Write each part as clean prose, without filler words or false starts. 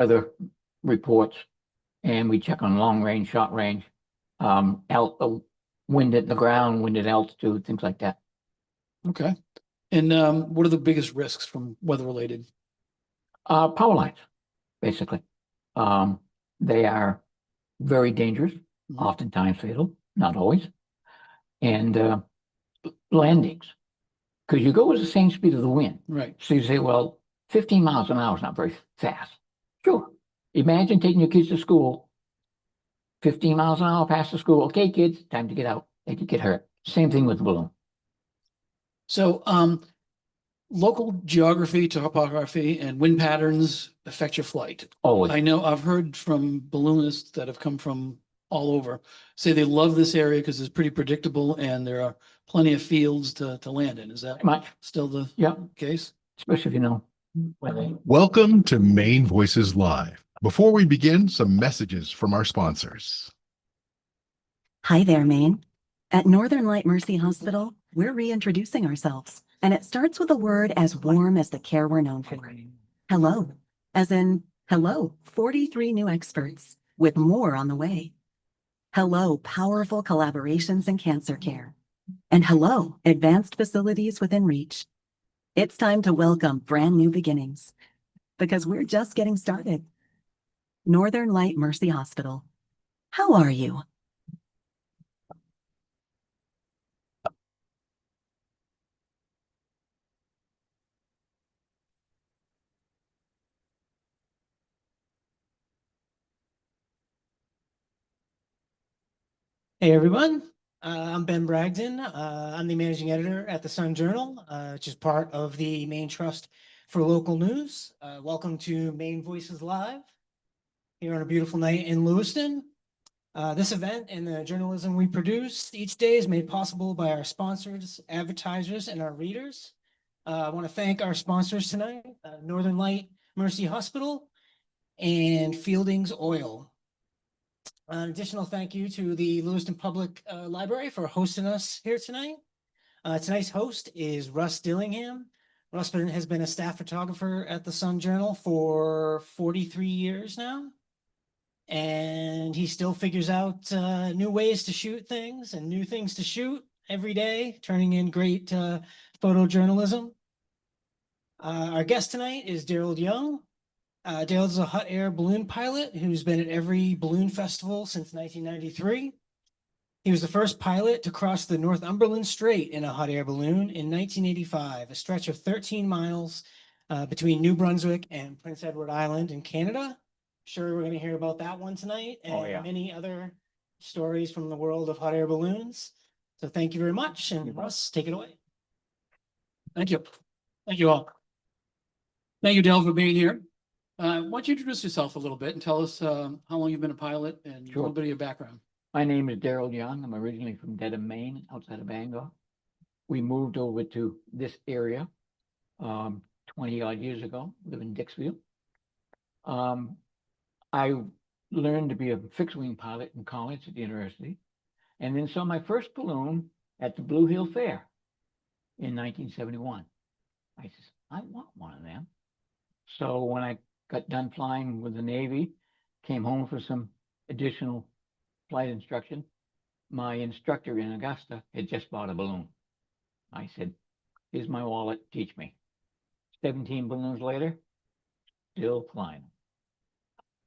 other reports, and we check on long range, short range, wind at the ground, wind at altitude, things like that. Okay. And what are the biggest risks from weather related? Power lines, basically. They are very dangerous, oftentimes fatal, not always. And landings, because you go with the same speed of the wind. Right. So you say, well, 15 miles an hour is not very fast. Sure. Imagine taking your kids to school, 15 miles an hour past the school. Okay, kids, time to get out. They could get hurt. Same thing with the balloon. So local geography, topography, and wind patterns affect your flight. Always. I know I've heard from balloonists that have come from all over say they love this area because it's pretty predictable and there are plenty of fields to land in. Is that much still the case? Especially if you know where they... Welcome to Maine Voices Live. Before we begin, some messages from our sponsors. Hi there, Maine. At Northern Light Mercy Hospital, we're reintroducing ourselves, and it starts with a word as warm as the care we're known for. Hello, as in hello, 43 new experts, with more on the way. Hello, powerful collaborations in cancer care. And hello, advanced facilities within reach. It's time to welcome brand new beginnings, because we're just getting started. Northern Light Mercy Hospital. How are you? Hey everyone, I'm Ben Bragdon. I'm the managing editor at the Sun Journal, which is part of the Maine Trust for Local News. Welcome to Maine Voices Live here on a beautiful night in Lewiston. This event and the journalism we produce each day is made possible by our sponsors, advertisers, and our readers. I want to thank our sponsors tonight, Northern Light Mercy Hospital and Fielding's Oil. An additional thank you to the Lewiston Public Library for hosting us here tonight. Tonight's host is Russ Dillingham. Russ has been a staff photographer at the Sun Journal for 43 years now. And he still figures out new ways to shoot things and new things to shoot every day, turning in great photojournalism. Our guest tonight is Derald Young. Derald is a hot air balloon pilot who's been at every balloon festival since 1993. He was the first pilot to cross the Northumberland Strait in a hot air balloon in 1985, a stretch of 13 miles between New Brunswick and Prince Edward Island in Canada. Sure, we're going to hear about that one tonight and many other stories from the world of hot air balloons. So thank you very much. And Russ, take it away. Thank you. Thank you all. Thank you, Del, for being here. Why don't you introduce yourself a little bit and tell us how long you've been a pilot and a little bit of your background. My name is Derald Young. I'm originally from Dedham, Maine, outside of Bangor. We moved over to this area 20 odd years ago, live in Dixville. I learned to be a fixed wing pilot in college at the university, and then saw my first balloon at the Blue Hill Fair in 1971. I said, I want one of them. So when I got done flying with the Navy, came home for some additional flight instruction, my instructor in Augusta had just bought a balloon. I said, here's my wallet, teach me. 17 balloons later, still flying.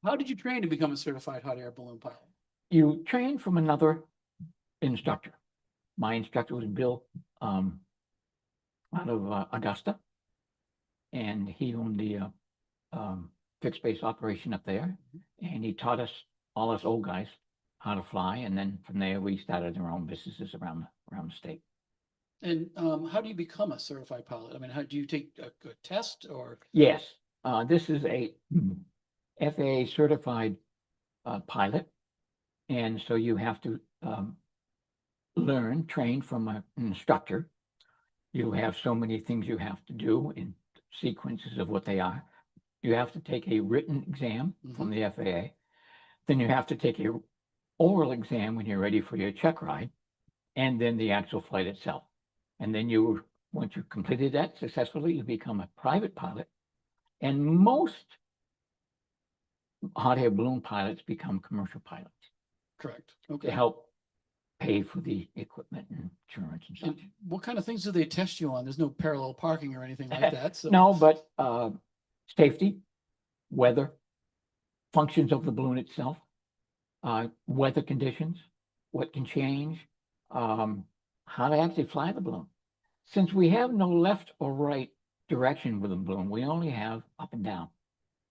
How did you train to become a certified hot air balloon pilot? You train from another instructor. My instructor was Bill out of Augusta, and he owned the fixed base operation up there, and he taught us, all us old guys, how to fly, and then from there we started our own businesses around the state. And how do you become a certified pilot? I mean, how do you take a test or? Yes, this is a FAA certified pilot, and so you have to train from an instructor. You have so many things you have to do in sequences of what they are. You have to take a written exam from the FAA. Then you have to take a oral exam when you're ready for your check ride, and then the actual flight itself. And then once you've completed that successfully, you become a private pilot. And most hot air balloon pilots become commercial pilots Correct. to Okay. help pay for the equipment and insurance and And such. what kind of things do they test you on? There's no parallel parking or anything like that. So No, but safety, weather, functions of the balloon itself, weather conditions, what can change, how to actually fly the balloon. Since we have no left or right direction with the balloon, we only have up and down.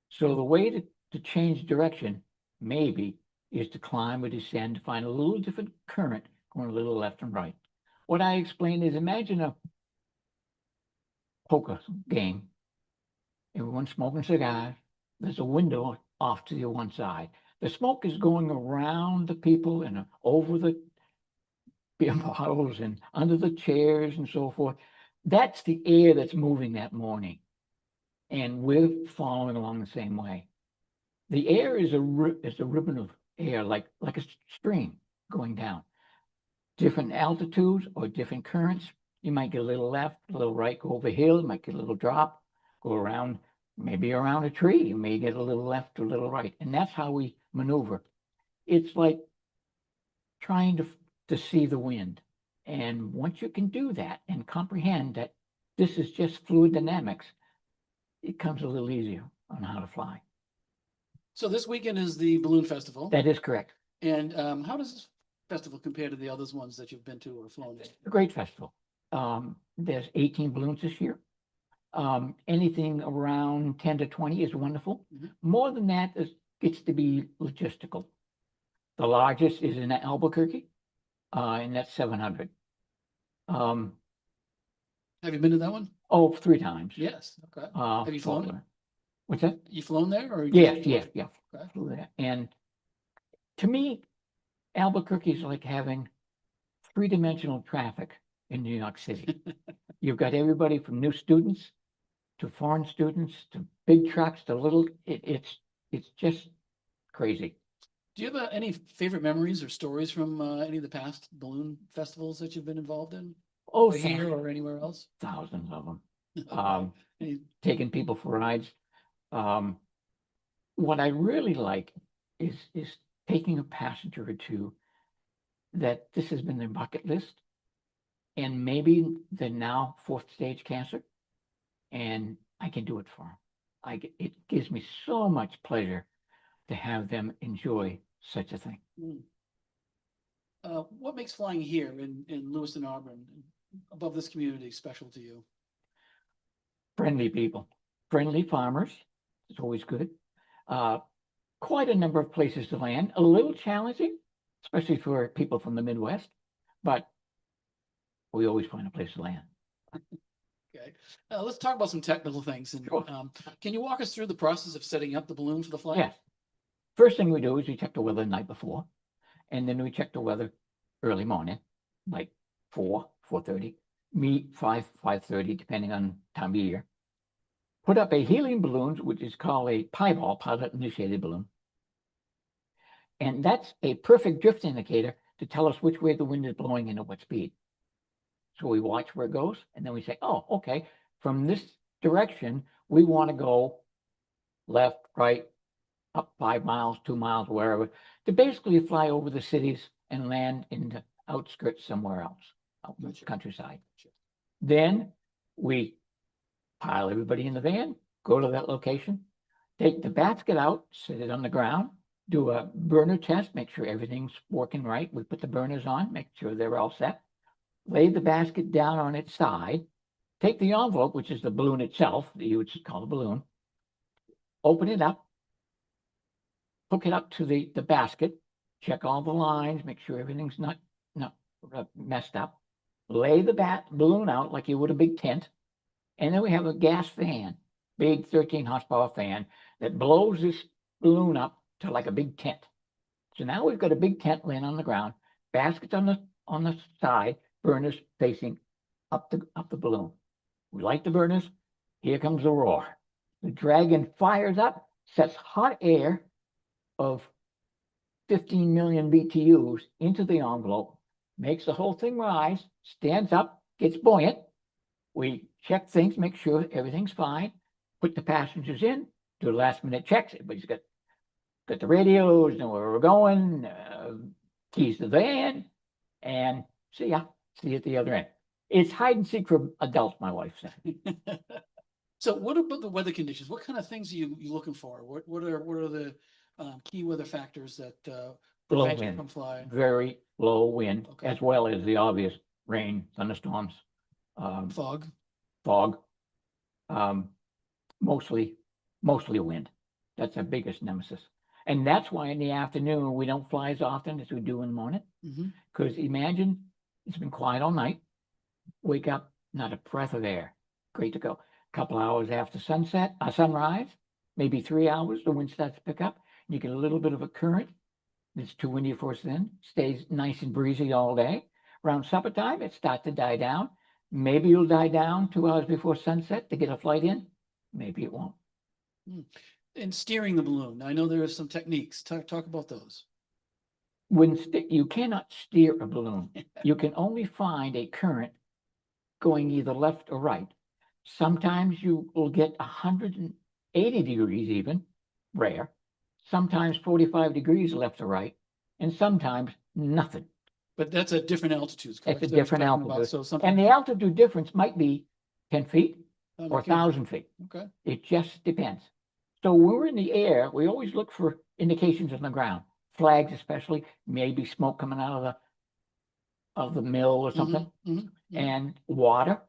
So the way to change direction maybe is to climb or descend, to find a little different current going a little left and right. What I explained is, imagine a poker game. Everyone's smoking cigars. There's a window off to the one side. The smoke is going around the people and over the beer bottles and under the chairs and so forth. That's the air that's moving that morning. And we're following along the same way. The air is a ribbon of air, like a stream going down. Different altitudes or different currents. You might get a little left, a little right, go over a hill, you might get a little drop, go around, maybe around a tree, you may get a little left or a little right. And that's how we maneuver. It's like trying to see the wind. And once you can do that and comprehend that this is just fluid dynamics, it comes a little easier on how to fly. So this weekend is the balloon festival. That is correct. And how does this festival compare to the other ones that you've been to or flown in? It's a great festival. There's 18 balloons this year. Anything around 10 to 20 is wonderful. Mhm. More than that gets to be logistical. The largest is in Albuquerque, and that's 700. Have you been to that one? Oh, 3 times. Yes. Okay. Have you flown it? What's that? You flown there or? Yeah, just- yeah. Okay. Flew there. And to me, Albuquerque is like having 3-dimensional traffic in New York City. You've got everybody from new students to foreign students to big trucks to little. It's just crazy. Do you have any favorite memories or stories from any of the past balloon festivals that you've been involved in? Oh, Here or anywhere else? thousands of them. Okay. Any- Taking people for rides. What I really like is taking a passenger or two that this has been their bucket list, and maybe they're now 4th stage cancer, and I can do it for them. It gives me so much pleasure to have them enjoy such a thing. What makes flying here in Lewiston, Auburn, above this community special to you? Friendly people, friendly farmers. It's always good. Quite a number of places to land. A little challenging, especially for people from the Midwest, but we always find a place to land. Okay. Let's talk about some technical things. And Sure. Can you walk us through the process of setting up the balloon for the flight? Yes. First thing we do is we check the weather the night before, and then we check the weather early morning, like 4:30, meet 5:30, depending on time of year. Put up a helium balloon, which is called a piebald, pilot initiated balloon. And that's a perfect drift indicator to tell us which way the wind is blowing and at what speed. So we watch where it goes, and then we say, oh, okay, from this direction, we want to go left, right, up 5 miles, 2 miles, wherever, to basically fly over the cities and land in the outskirts somewhere else, out in the Gotcha. countryside. Gotcha. Then we pile everybody in the van, go to that location, take the basket out, sit it on the ground, do a burner test, make sure everything's working right. We put the burners on, make sure they're all set. Lay the basket down on its side, take the envelope, which is the balloon itself, that you would call the balloon, open it up, hook it up to the basket, check all the lines, make sure everything's not messed up. Lay the balloon out like you would a big tent. And then we have a gas fan, big 13 horsepower fan that blows this balloon up to like a big tent. So now we've got a big tent laying on the ground, baskets on the side, burners facing up the balloon. We light the burners. Here comes the roar. The Dragon fires up, sets hot air of 15 million BTUs into the envelope, makes the whole thing rise, stands up, gets buoyant. We check things, make sure everything's fine, put the passengers in, do last minute checks. Everybody's got got the radios, know where we're going, keys to the van, and see ya. See you at the other end. It's hide and seek for adults, my wife said. So what about the weather conditions? What kind of things are you looking for? What are the key weather factors that Low prevent you wind, from flying? very low wind, Okay. as well as the obvious rain, thunderstorms, Fog. fog. Mostly wind. That's our biggest nemesis. And that's why in the afternoon, we don't fly as often as we do in the morning. Mm-hmm. Because imagine it's been quiet all night. Wake up, not a breath of air. Great to go. Couple hours after sunrise, maybe 3 hours, the wind starts to pick up. You get a little bit of a current. It's too windy for us then. Stays nice and breezy all day. Around supper time, it starts to die down. Maybe it'll die down 2 hours before sunset to get a flight in. Maybe it won't. And steering the balloon. I know there are some techniques. Talk about those. You cannot steer a balloon. You can only find a current going either left or right. Sometimes you will get 180 degrees even, rare. Sometimes 45 degrees left or right, and sometimes nothing. But that's at different altitudes, correct? It's a different altitude. So And something. the altitude difference might be 10 feet or Okay. 1,000 feet. Okay. It just depends. So when we're in the air, we always look for indications on the ground, flags especially, maybe smoke coming out of the mill or something, Mhm. and water.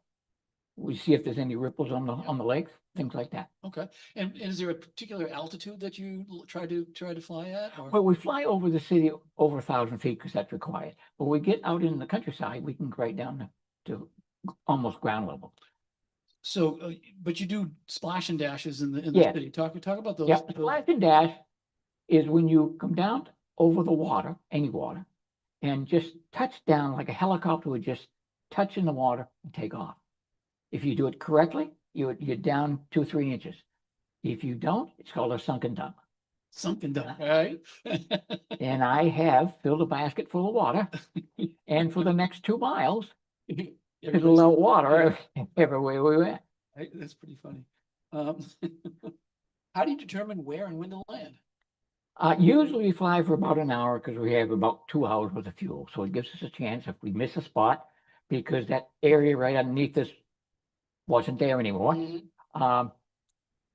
We see if there's any ripples on the lakes, things like that. Okay. And is there a particular altitude that you try to fly at? Or? Well, we fly over the city over 1,000 feet because that's required. But we get out in the countryside, we can go right down to almost ground level. So, but you do splash and dashes in the Yes. city. Talk about those. Yeah, splash and dash is when you come down over the water, any water, and just touch down like a helicopter would just touch in the water and take off. If you do it correctly, you're down 2 or 3 inches. If you don't, it's called a sunken dunk. Sunken dunk, right? And I have filled a basket full of water, and for the next 2 miles, it'll out water everywhere we went. Right? That's pretty funny. How do you determine where and when to land? Usually we fly for about an hour because we have about 2 hours worth of fuel. So it gives us a chance if we miss a spot, because that area right underneath us wasn't there anymore. Mhm.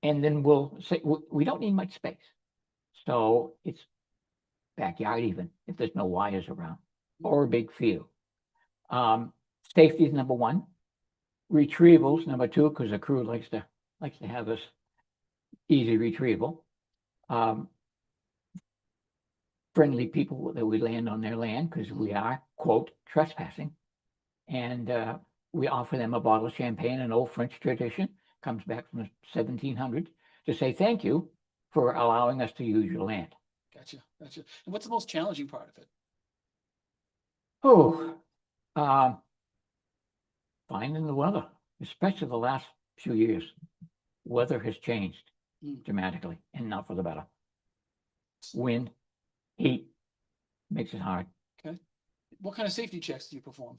And then we'll say we don't need much space. So it's backyard even if there's no wires around or a big field. Safety is number 1. Retrievals number 2, because the crew likes to have us easy retrieval. Friendly people that we land on their land because we are, quote, trespassing. And we offer them a bottle of champagne, an old French tradition, comes back from the 1700s, to say thank you for allowing us to use your land. Gotcha. And what's the most challenging part of it? Finding the weather, especially the last few years. Weather has changed dramatically and not for the better. Wind, heat makes it hard. Okay. What kind of safety checks do you perform?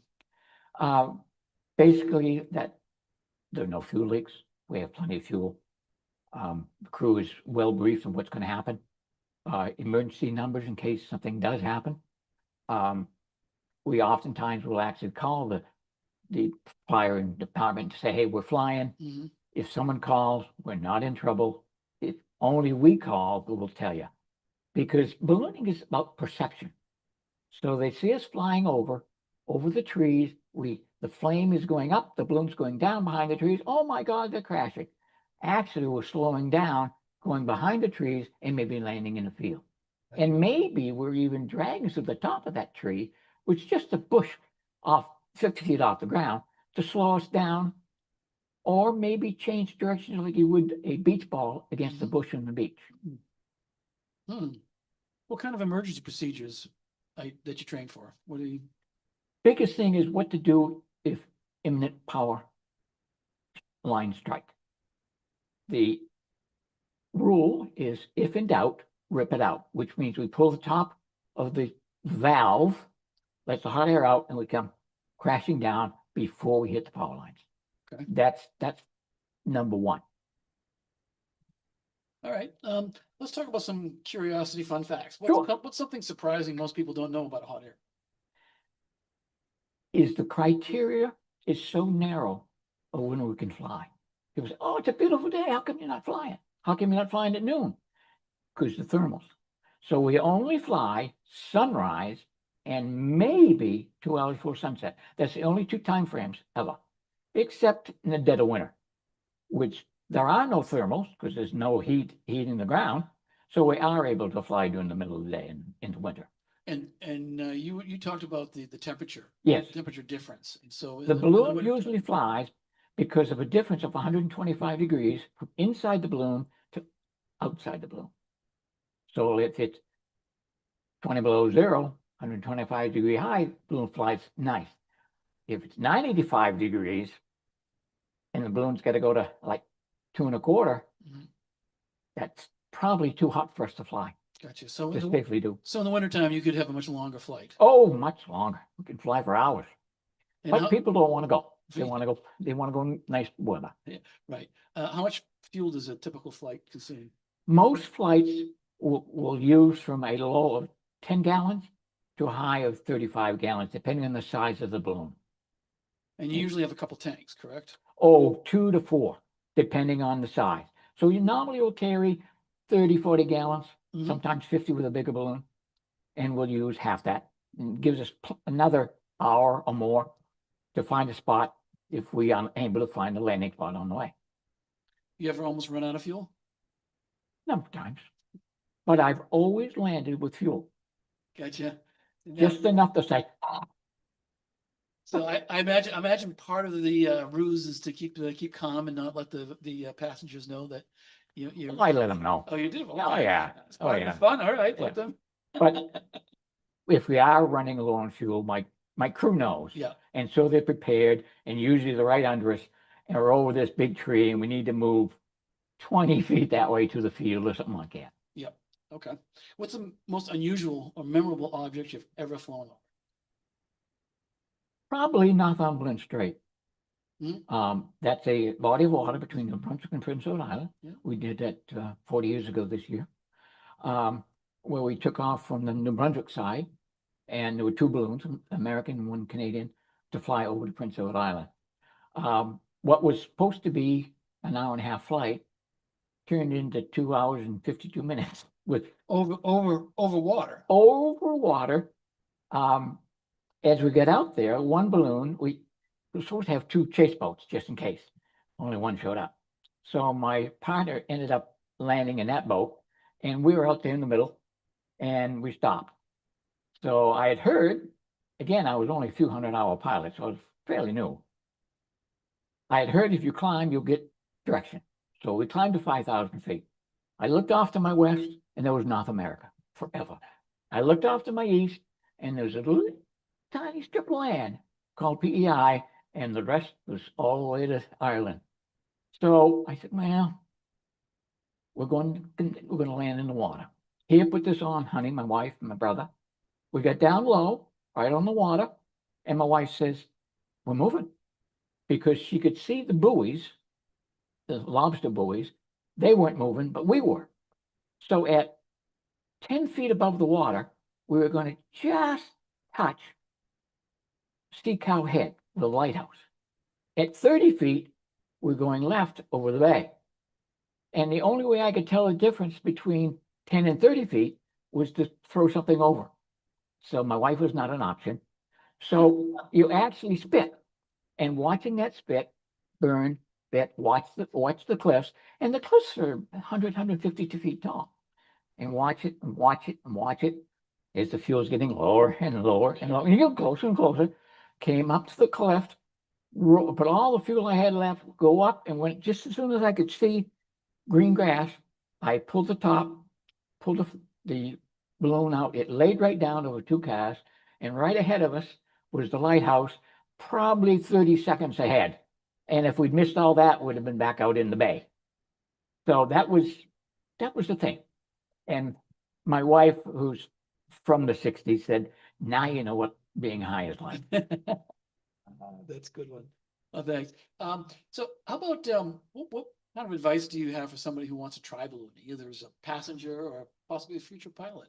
Basically that there are no fuel leaks. We have plenty of fuel. The crew is well briefed on what's going to happen. Emergency numbers in case something does happen. We oftentimes will actually call the fire department to say, hey, we're flying. Mm-hmm. If someone calls, we're not in trouble. If only we call, we will tell you. Because ballooning is about perception. So they see us flying over the trees. The flame is going up, the balloon's going down behind the trees. Oh my God, they're crashing. Actually, we're slowing down, going behind the trees, and maybe landing in a field. And maybe we're even dragging to the top of that tree, which is just a bush off 50 feet off the ground, to slow us down, or maybe change direction like you would a beach ball against the bush on the beach. What kind of emergency procedures that you train for? What do you? Biggest thing is what to do if imminent power lines strike. The rule is, if in doubt, rip it out, which means we pull the top of the valve, let the hot air out, and we come crashing down before we hit the power lines. Okay. That's number 1. All right, let's talk about some curiosity fun facts. Sure. What's something surprising most people don't know about hot air? Is the criteria is so narrow of when we can fly. People say, oh, it's a beautiful day. How come you're not flying? How come you're not flying at noon? Because the thermals. So we only fly sunrise and maybe 2 hours before sunset. That's the only two time frames ever, except in the dead of winter, which there are no thermals because there's no heat in the ground. So we are able to fly during the middle of the day and into winter. And you talked about the temperature. Yes. Temperature difference. And so The in balloon winter- usually flies because of a difference of 125 degrees from inside the balloon to outside the balloon. So if it's 20 below zero, 125 degree high, balloon flies nice. If it's 95 degrees and the balloon's got to go to like 2.25, Mhm. that's probably too hot for us to fly, Gotcha. So to safely do. in the wintertime, you could have a much longer flight. Oh, much longer. We can fly for hours. And But how- people don't want to go. They Fe- want to go. They want to go in nice weather. Right. How much fuel does a typical flight consume? Most flights will use from a low of 10 gallons to a high of 35 gallons, depending on the size of the balloon. And you usually have a couple tanks, correct? Oh, 2 to 4, depending on the size. So you normally will carry 30, 40 gallons, Mhm. sometimes 50 with a bigger balloon, and we'll use half that. And it gives us another hour or more to find a spot if we are able to find a landing spot on the way. You ever almost run out of fuel? Number of times. But I've always landed with fuel, Gotcha. Now- just enough to say, So I imagine part of the ruse is to keep calm and not let the passengers know that you. I let them know. Oh, you did? Oh, Okay. yeah. It's Oh, part of yeah. the fun. All right, Yeah. let them. But if we are running low on fuel, my crew knows. Yeah. And so they're prepared, and usually they're right under us, and we're over this big tree, and we need to move 20 feet that way to the field or something like that. Yep. Okay. What's the most unusual or memorable object you've ever flown over? Probably Northumberland Strait. Hmm. That's a body of water between New Brunswick and Prince Edward Island. Yeah. We did that 40 years ago this year, where we took off from the New Brunswick side, and there were two balloons, an American and one Canadian, to fly over to Prince Edward Island. What was supposed to be an hour-and-a-half flight turned into 2 hours and 52 minutes with Over water. over water. As we got out there, one balloon, we were supposed to have two chase boats just in case. Only one showed up. So my partner ended up landing in that boat, and we were out there in the middle, and we stopped. So I had heard, again, I was only a few 100-hour pilot, so I was fairly new. I had heard if you climb, you'll get direction. So we climbed to 5,000 feet. I looked off to my west, and there was North America forever. I looked off to my east, and there's a little tiny strip of land called PEI, and the rest was all the way to Ireland. So I said, well, we're going to land in the water. Here, put this on, honey, my wife and my brother. We got down low, right on the water, and my wife says, we're moving. Because she could see the buoys, the lobster buoys, they weren't moving, but we were. So at 10 feet above the water, we were going to just touch Sea Cow Head, the lighthouse. At 30 feet, we're going left over the bay. And the only way I could tell the difference between 10 and 30 feet was to throw something over. So my wife was not an option. So you actually spit, and watching that spit burn, watch the cliffs, and the cliffs are 100, 152 feet tall. And watch it and watch it and watch it as the fuel's getting lower and lower and lower. And you get closer and closer. Came up to the cliff, put all the fuel I had left, go up, and when just as soon as I could see green grass, I pulled the top, pulled the balloon out. It laid right down over two cars, and right ahead of us was the lighthouse, probably 30 seconds ahead. And if we'd missed all that, we'd have been back out in the bay. So that was the thing. And my wife, who's from the 60s, said, now you know what being high is like. That's a good one. Oh, thanks. So how about kind of advice do you have for somebody who wants to try ballooning, either as a passenger or possibly a future pilot?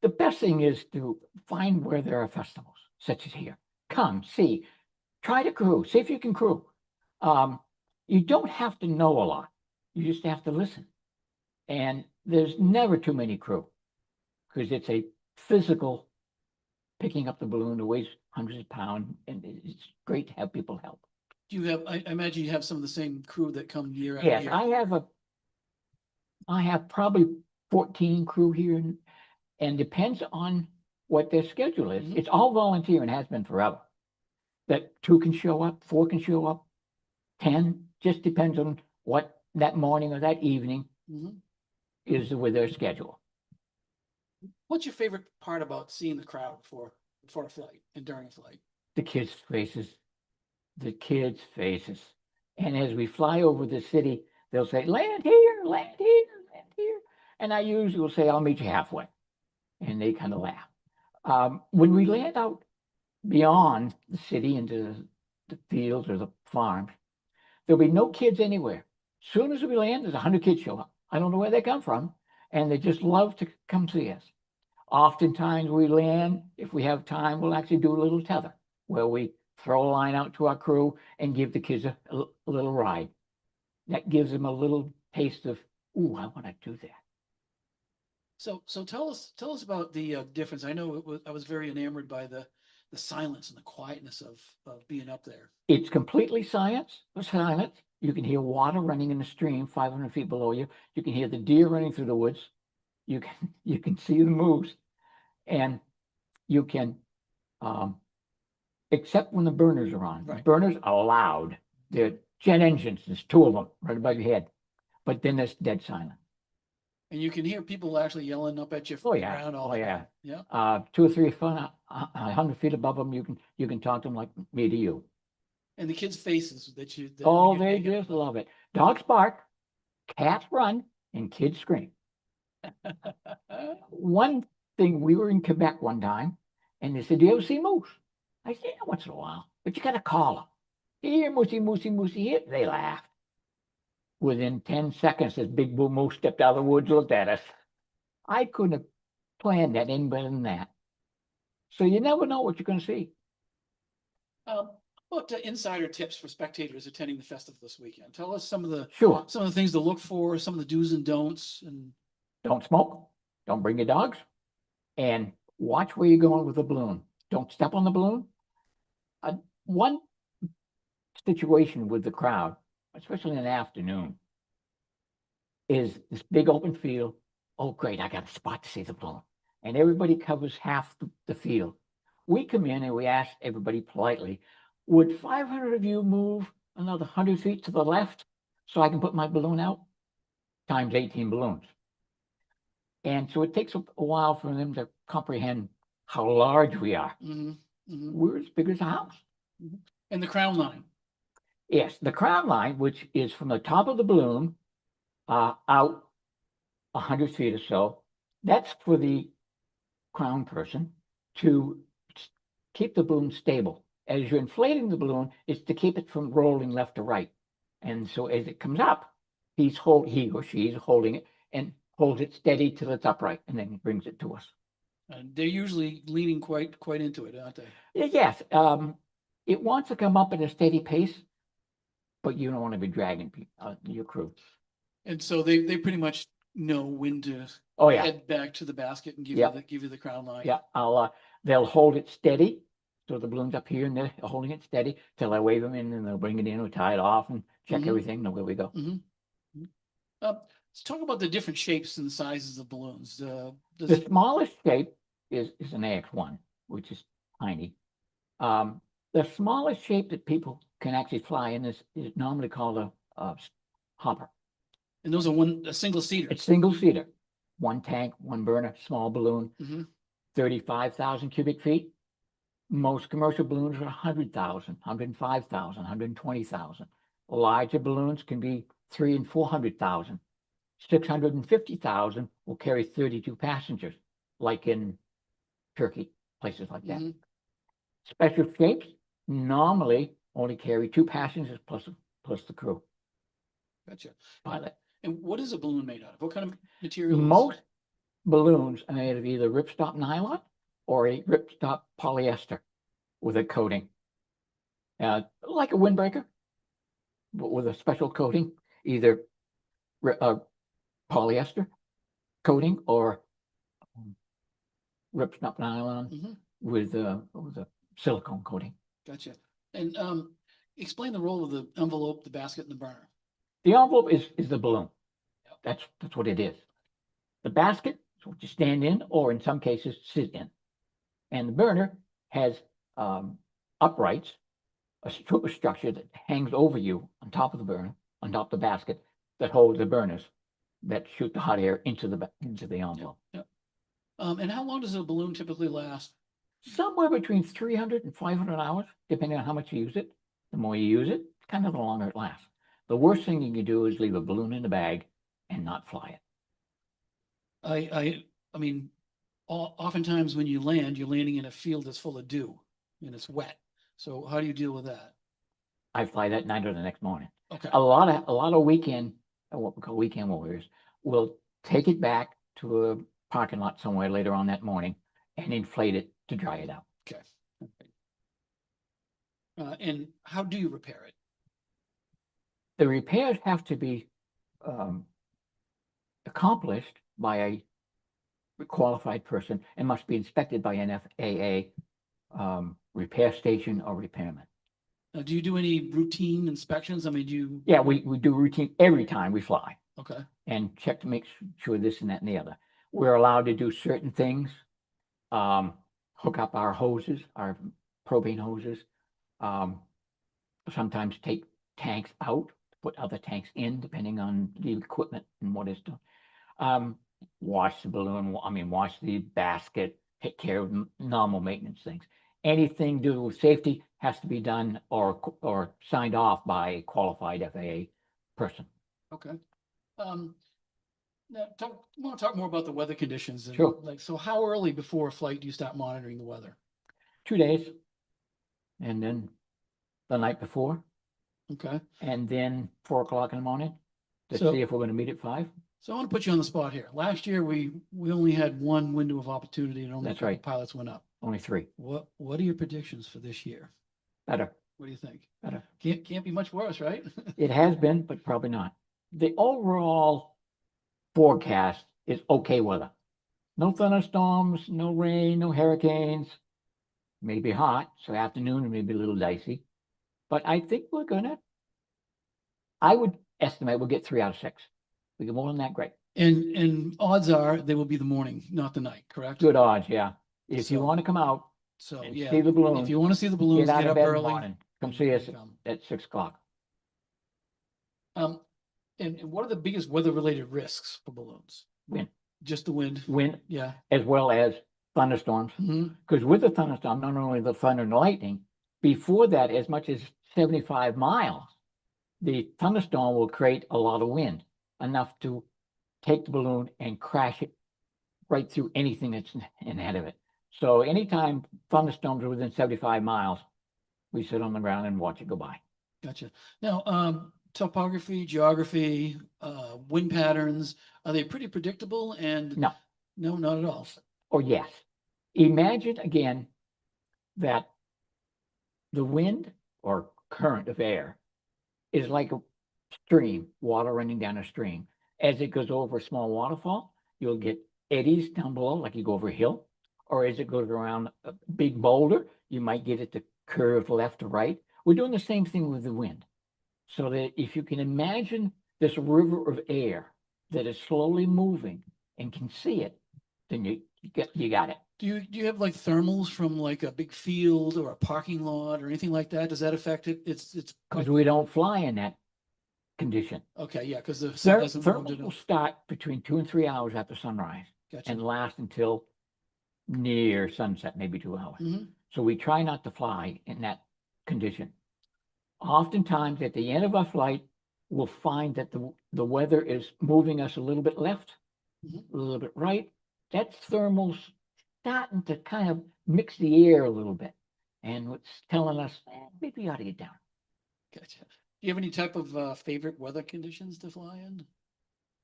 The best thing is to find where there are festivals, such as here. Come, see, try to crew, see if you can crew. You don't have to know a lot. You just have to listen. And there's never too many crew because it's a physical picking up the balloon that weighs hundreds of pounds, and it's great to have people help. Do you have, I imagine you have some of the same crew that come year after Yes, year? I have probably 14 crew here, and depends on what their schedule is. Mhm. It's all volunteer and has been forever. That 2 can show up, 4 can show up, 10, just depends on what that morning or that evening Mhm. is with their schedule. What's your favorite part about seeing the crowd before a flight and during a flight? The kids' faces, the kids' faces. And as we fly over the city, they'll say, land here, land here, land here. And I usually will say, I'll meet you halfway. And they kind of laugh. When we land out beyond the city into the fields or the farms, there'll be no kids anywhere. Soon as we land, there's 100 kids show up. I don't know where they come from, and they just love to come see us. Oftentimes we land, if we have time, we'll actually do a little tether where we throw a line out to our crew and give the kids a little ride. That gives them a little taste of, ooh, I want to do that. So tell us about the difference. I know I was very enamored by the silence and the quietness of being up there. It's completely silent. You can hear water running in the stream 500 feet below you. You can hear the deer running through the woods. You can see the moose, and you can, except when the burners are on. Right. Burners are loud. They're jet engines. There's 2 of them right above your head, but then it's dead silent. And you can hear people actually yelling up at you from Oh the yeah, ground all oh the yeah. time. Yeah. 2 or 3 100 feet above them, you can talk to them like me to you. And the kids' faces that you. That Oh, you they hang out just with. love it. Dogs bark, cats run, and kids scream. One thing, we were in Quebec one time, and they said, "Do you ever see moose?" I said, "Yeah, once in a while, but you got to call them. Here, moosey, moosey, moosey, here." They laughed. Within 10 seconds, this big blue moose stepped out of the woods, looked at us. I couldn't have planned that any better than that. So you never know what you're going to see. What insider tips for spectators attending the festival this weekend? Tell us some of the Sure, things to look for, some of the do's and don'ts, and don't smoke, don't bring your dogs, and watch where you're going with the balloon. Don't step on the balloon. One situation with the crowd, especially in the afternoon, is this big open field. Oh, great, I got a spot to see the balloon. And everybody covers half the field. We come in and we ask everybody politely, would 500 of you move another 100 feet to the left so I can put my balloon out? Times 18 balloons. And so it takes a while for them to comprehend how large we are. We're as big as a house. And the crown line. Yes, the crown line, which is from the top of the balloon out 100 feet or so, that's for the crown person to keep the balloon stable. As you're inflating the balloon, it's to keep it from rolling left to right. And so as it comes up, he or she is holding it and holds it steady till it's upright, and then brings it to us. And they're usually leaning quite into it, aren't they? Yes, it wants to come up at a steady pace, but you don't want to be dragging your crew. And so they pretty much know when to head back to the basket and give you the crown line. Yeah, they'll hold it steady. So the balloon's up here and they're holding it steady till I wave them in, and they'll bring it in or tie it off and check everything, and away we go. Let's talk about the different shapes and sizes of balloons. The smallest shape is an AX1, which is tiny. The smallest shape that people can actually fly in is normally called a hopper. And those are a single seater. It's single seater, 1 tank, 1 burner, small balloon, 35,000 cubic feet. Most commercial balloons are 100,000, 105,000, 120,000. Larger balloons can be 300,000 and 400,000. 650,000 will carry 32 passengers, like in Turkey, places like that. Special shapes normally only carry 2 passengers plus the crew. Gotcha. pilot. And what is a balloon made out of? What kind of material? Most balloons are made of either ripstop nylon or a ripstop polyester with a coating. Like a windbreaker, but with a special coating, either polyester coating or ripstop nylon Mhm. with a silicone coating. Gotcha. And explain the role of the envelope, the basket, and the burner. The envelope is the balloon. That's what it is. The basket is what you stand in, or in some cases sit in. And the burner has uprights, a structure that hangs over you on top of the burner, on top of the basket, that holds the burners that shoot the hot air into the envelope. Yep. And how long does a balloon typically last? Somewhere between 300 and 500 hours, depending on how much you use it. The more you use it, kind of the longer it lasts. The worst thing you can do is leave a balloon in a bag and not fly it. I mean, oftentimes when you land, you're landing in a field that's full of dew and it's wet. So how do you deal with that? I fly that night or the next morning. Okay. A lot of weekend, what we call weekend warriors, will take it back to a parking lot somewhere later on that morning and inflate it to dry it out. Okay. And how do you repair it? The repairs have to be accomplished by a qualified person and must be inspected by an FAA repair station or repairman. Do you do any routine inspections? I mean, do you? Yeah, we do routine every time we fly Okay. and check to make sure this and that and the other. We're allowed to do certain things, hook up our hoses, our propane hoses, sometimes take tanks out, put other tanks in, depending on the equipment and what is done. Wash the balloon, wash the basket, take care of normal maintenance things. Anything to do with safety has to be done or signed off by a qualified FAA person. Okay. Now, I want to talk more about the weather conditions. And Sure. so how early before a flight do you start monitoring the weather? 2 days. And then the night before, Okay. and then 4 o'clock in the morning to So- see if we're going to meet at 5. So I want to put you on the spot here. Last year, we only had one window of opportunity and only That's a couple right. pilots went up. Only 3. What are your predictions for this year? Better. What do you think? Better. Can't be much worse, right? It has been, but probably not. The overall forecast is okay weather. No thunderstorms, no rain, no hurricanes. Maybe hot, so afternoon may be a little dicey. But I think I would estimate we'll get 3 out of 6. We get more than that, great. And odds are they will be the morning, not the night, correct? Good odds, yeah. If you So- want to come out So and yeah, see the balloon, if you want to see the balloons, get out get of up bed in the early. morning. Come and- see us and come. at 6 o'clock. And what are the biggest weather-related risks for balloons? Wind. Just the wind. Wind Yeah. as well as thunderstorms. Mhm. Because with the thunderstorm, not only the thunder and lightning, before that, as much as 75 miles, the thunderstorm will create a lot of wind, enough to take the balloon and crash it right through anything that's ahead of it. So anytime thunderstorms are within 75 miles, we sit on the ground and watch it go by. Gotcha. Now, topography, geography, wind patterns, are they pretty predictable? And No. No, not at all. Or yes, imagine again that the wind or current of air is like a stream, water running down a stream. As it goes over a small waterfall, you'll get eddies down below, like you go over a hill, or as it goes around a big boulder, you might get it to curve left or right. We're doing the same thing with the wind. So that if you can imagine this river of air that is slowly moving and can see it, then you got it. Do you have like thermals from like a big field or a parking lot or anything like that? Does that affect it? It's Because we don't fly in that condition. okay, yeah, because the sun doesn't warm Thermals it will up. start between 2 and 3 hours after sunrise Gotcha. and last until near sunset, maybe 2 hours. Mhm. So we try not to fly in that condition. Oftentimes at the end of our flight, we'll find that the weather is moving us a little bit left, Mhm. a little bit right. That's thermals starting to kind of mix the air a little bit. And it's telling us, maybe you ought to get down. Gotcha. you have any type of favorite weather conditions to fly in?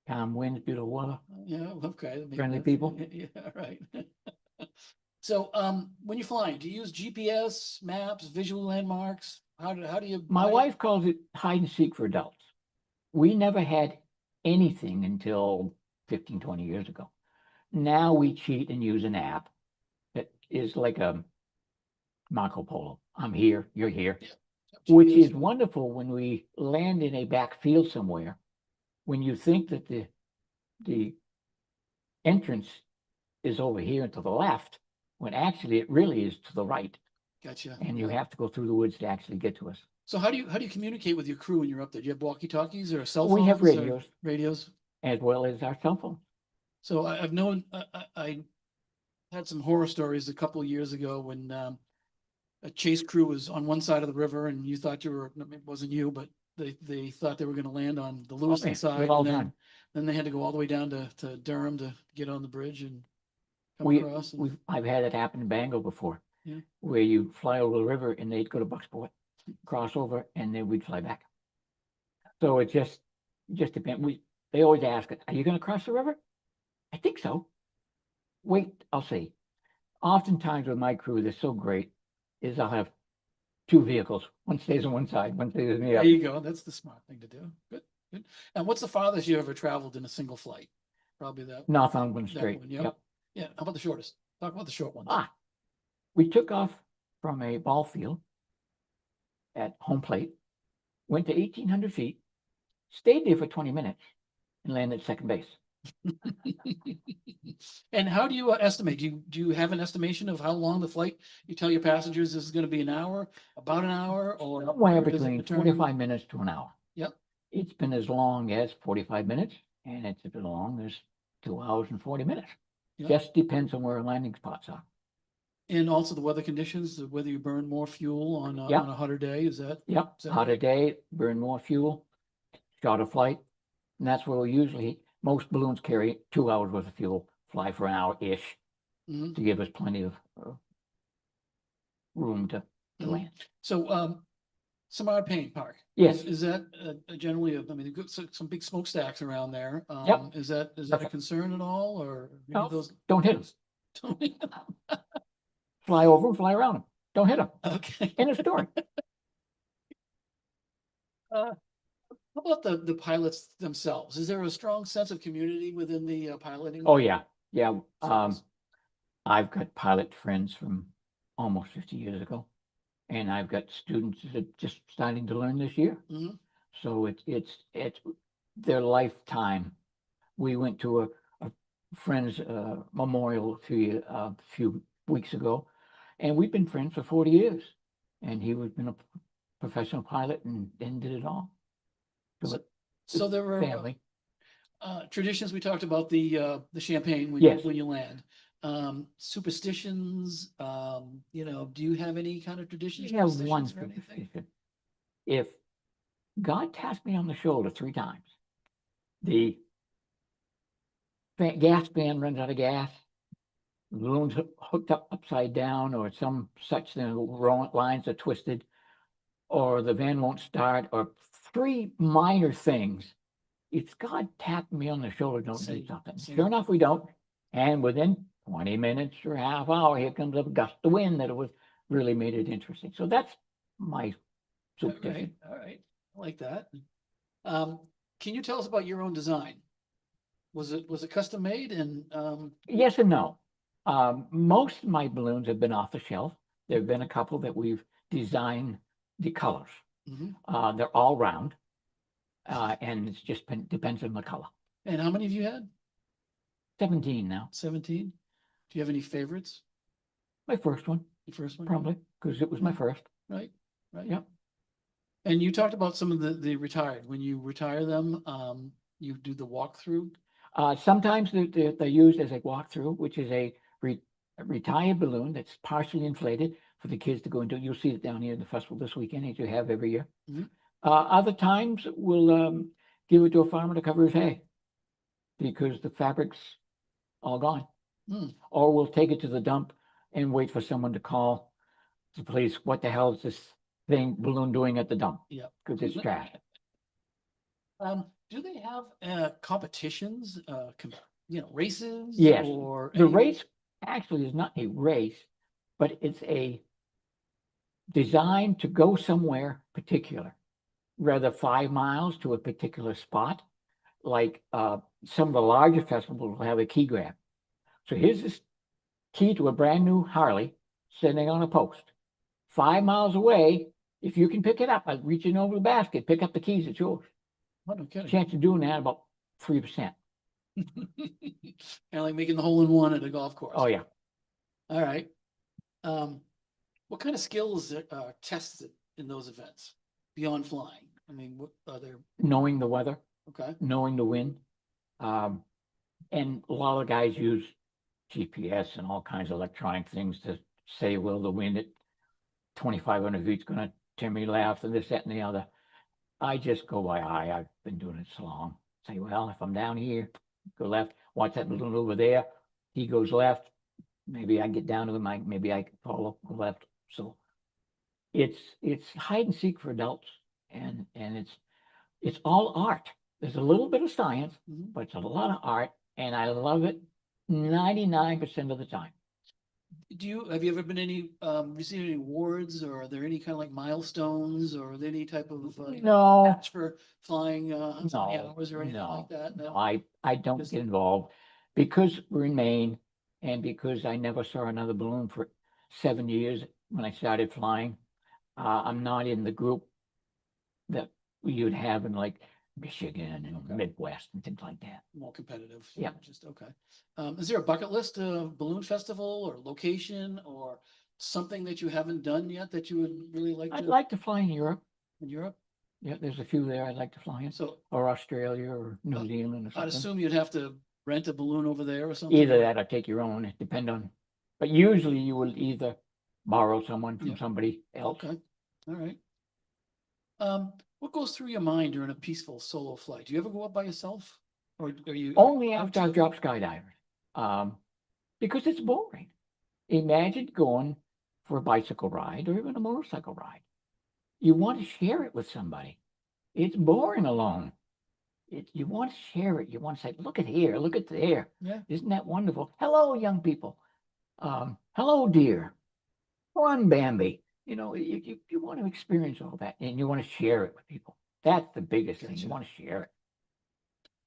Calm winds, beautiful weather. Yeah, okay. that makes Friendly sense. people. Yeah, right. So, when you're flying, do you use GPS, maps, visual landmarks? How do you? My how do you- wife calls it hide and seek for adults. We never had anything until 15, 20 years ago. Now we cheat and use an app that is like a Marco Polo. I'm here, you're here, which GPS. is wonderful when we land in a back field somewhere. When you think that the entrance is over here and to the left, when actually it really is to the right, Gotcha. and you Yeah. have to go through the woods to actually get to us. So how do you communicate with your crew when you're up there? Do you have walkie-talkies or cell phones? We have or radios. Radios. As well as our cell phone. So I've known, I had some horror stories a couple of years ago when a chase crew was on one side of the river and you thought you were, it wasn't you, but they thought they were going to land on the Lewiston yeah, side. all And the then, time. then they had to go all the way down to Durham to get on the bridge and come We, across. And, I've had it happen in Bangor before. Yeah. Where you fly over the river and they'd go to Bucksport, cross over, and then we'd fly back. So it just depends. They always ask us, are you gonna cross the river? I think so. Wait, I'll see. Oftentimes with my crew, they're so great, is I'll have two vehicles. One stays on one side, one stays on the there other. you go. That's the smart thing to do. Good, good. And what's the farthest you ever traveled in a single flight? Probably that. Northumberland that Strait. one, yep. Yeah. How about the shortest? Talk about the short ones. We took off from a ball field at home plate, went to 1,800 feet, stayed there for 20 minutes, and landed at second base. And how do you estimate? Do you have an estimation of how long the flight? You tell your passengers this is going to be an hour, about an hour, or Somewhere or does it between determine- 45 minutes to an hour. Yep. It's been as long as 45 minutes, and it's been as long as 2 hours and 40 minutes. Yep. Just depends on where our landing spots are. And also the weather conditions, whether you burn more fuel on Yep. on a hotter day, is that? Yep, Is that hotter right? day, burn more fuel, shorter flight. And that's where we usually, most balloons carry 2 hours worth of fuel, fly for an hour-ish Mhm. to give us plenty of room to Mhm. land. So, Samara Payne Park. Yes. Is that generally, I mean, you've got some big smokestacks around there. Yep. Is that a Perfect. concern at all, or any No, of those? don't hit 'em. Don't- Fly over them, fly around them. Don't hit them. Okay. End of story. How about the pilots themselves? Is there a strong sense of community within the piloting? Oh, yeah, yeah. service? I've got pilot friends from almost 50 years ago. And I've got students that are just starting to learn this year. Mhm. So it's their lifetime. We went to a friend's memorial a few weeks ago, and we've been friends for 40 years. And he was been a professional pilot and did it all. So there were Family. traditions. We talked about the champagne when Yes. when you land. Superstitions, do you have any kind of traditions? We have one superstitions or anything? superstition. If God taps me on the shoulder 3 times, the gas van runs out of gas, the balloon's hooked up upside down, or some such thing, wrong lines are twisted, or the van won't start, or 3 minor things. It's God tapping me on the shoulder, don't do Same, something. same. Sure enough, we don't. And within 20 minutes or half hour, here comes a gust of wind that was really made it interesting. So that's my superstition. All right, I like that. Can you tell us about your own design? Was it custom made and Yes and no. Most of my balloons have been off the shelf. There have been a couple that we've designed the colors. mhm. They're all round. And it's just depends on the color. And how many have you had? 17 now. 17? Do you have any favorites? My first one, The first one? probably, because it was my first. Right, right. Yep. And you talked about some of the retired. When you retire them, you do the walkthrough. Sometimes they're used as a walkthrough, which is a retired balloon that's partially inflated for the kids to go into. You'll see it down here in the festival this weekend, as you have every year. Mhm. Other times we'll give it to a farmer to cover his hay because the fabric's all gone. Hmm. Or we'll take it to the dump and wait for someone to call the police. What the hell is this thing balloon doing at the dump. Yeah. Because it's trash. Do they have competitions, races? Yes, Or the any- race actually is not a race, but it's a designed to go somewhere particular, rather 5 miles to a particular spot. Like some of the larger festivals will have a key grab. So here's this key to a brand new Harley sitting on a post. 5 miles away, if you can pick it up, like reaching over the basket, pick up the keys, it's yours. Oh, no kidding. Chance of doing that about 3%. Kind of like making the hole in one at a golf course. Oh yeah. All right. What kind of skills are tested in those events beyond flying? I mean, what are there? Knowing the weather, Okay. knowing the wind. And a lot of guys use GPS and all kinds of electronic things to say, well, the wind at 2,500 feet is going to turn me left and this, that, and the other. I just go by eye. I've been doing it so long. Say, well, if I'm down here, go left, watch that balloon over there. He goes left. Maybe I get down to him. Maybe I can follow left. So it's hide and seek for adults, and it's all art. There's a little bit of science, Mhm. but it's a lot of art, and I love it 99% of the time. Have you ever been received any awards, or are there any kind of like milestones, or are there any type of No, match for flying so many no, hours or anything like that? no, I don't Just- get involved because we're in Maine, and because I never saw another balloon for 7 years when I started flying. I'm not in the group that you'd have in like Michigan and Okay. Midwest and things like that. More competitive. Yeah. Just okay. Is there a bucket list of balloon festival or location or something that you haven't done yet that you would really like I'd to like to fly in Europe. in Europe? Yeah, there's a few there I'd like to fly in, So or Australia or New Zealand or I'd something. assume you'd have to rent a balloon over there or something. Either that or take your own, it depend on, but usually you will either borrow someone from Yeah. somebody else. Okay, all right. What goes through your mind during a peaceful solo flight? Do you ever go up by yourself? Or are you? Only out after to- I've dropped skydivers, because it's boring. Imagine going for a bicycle ride or even a motorcycle ride. You want to share it with somebody. It's boring alone. You want to share it. You want to say, look at here, look at there. Yeah. Isn't that wonderful? Hello, young people. Hello, dear. Run, Bambi. You want to experience all that, and you want to share it with people. That's the biggest thing. You Gotcha. want to share